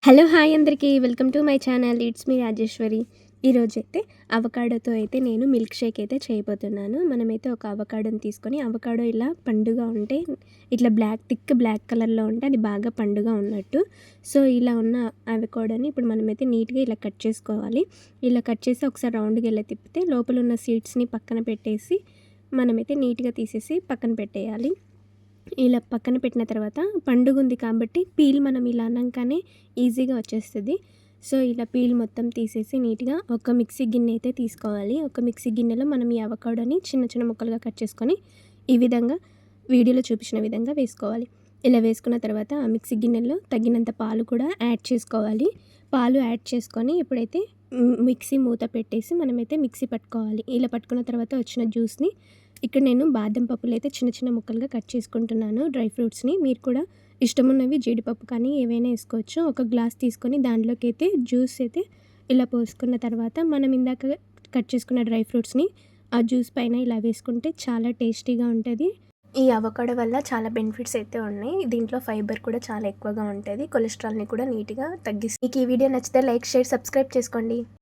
Hello hi అందరికీ welcome to my channel it's me Rajeshwari. ఈరోజైతే అవకాడోతో అయితే నేను మిల్క్ షేక్ అయితే చేయబోతున్నాను. మనమైతే ఒక అవకాడోని తీసుకొని, అవకాడో ఇలా పండుగా ఉంటే ఇట్లా థిక్ బ్లాక్ కలర్లో ఉంటే అది బాగా పండుగా ఉన్నట్టు. సో ఇలా ఉన్న అవకాడోని ఇప్పుడు మనమైతే నీట్గా ఇలా కట్ చేసుకోవాలి. ఇలా కట్ చేసి ఒకసారి రౌండ్గా ఇలా తిప్పితే లోపల ఉన్న సీడ్స్ని పక్కన పెట్టేసి మనమైతే నీట్గా తీసేసి పక్కన పెట్టేయాలి. ఇలా పక్కన పెట్టిన తర్వాత పండుగుంది కాబట్టి పీల్ మనం ఇలా అనంగానే ఈజీగా వచ్చేస్తుంది. సో ఇలా పీల్ మొత్తం తీసేసి నీట్గా ఒక మిక్సీ గిన్నె అయితే తీసుకోవాలి. ఒక మిక్సీ గిన్నెలో మనం ఈ అవకాడోని చిన్న చిన్న ముక్కలుగా కట్ చేసుకొని ఈ విధంగా వీడియోలో చూపించిన విధంగా వేసుకోవాలి. ఇలా వేసుకున్న తర్వాత ఆ మిక్సీ గిన్నెలో తగినంత పాలు కూడా యాడ్ చేసుకోవాలి. పాలు యాడ్ చేసుకొని ఎప్పుడైతే మిక్సీ మూత పెట్టేసి మనమైతే మిక్సీ పట్టుకోవాలి. ఇలా పట్టుకున్న తర్వాత వచ్చిన జ్యూస్ని ఇక్కడ నేను బాదం పప్పులు అయితే చిన్న చిన్న ముక్కలుగా కట్ చేసుకుంటున్నాను. డ్రై ఫ్రూట్స్ని మీరు కూడా ఇష్టమున్నవి జీడిపప్పు కానీ ఏవైనా వేసుకోవచ్చు. ఒక గ్లాస్ తీసుకొని దాంట్లోకి అయితే జ్యూస్ అయితే ఇలా పోసుకున్న తర్వాత మనం ఇందాక కట్ చేసుకున్న డ్రై ఫ్రూట్స్ని ఆ జ్యూస్ పైన ఇలా వేసుకుంటే చాలా టేస్టీగా ఉంటుంది. ఈ అవకాడో వల్ల చాలా బెనిఫిట్స్ అయితే ఉన్నాయి. దీంట్లో ఫైబర్ కూడా చాలా ఎక్కువగా ఉంటుంది. కొలెస్ట్రాల్ని కూడా నీట్గా తగ్గిస్తుంది. మీకు ఈ వీడియో నచ్చితే లైక్, షేర్, సబ్స్క్రైబ్ చేసుకోండి.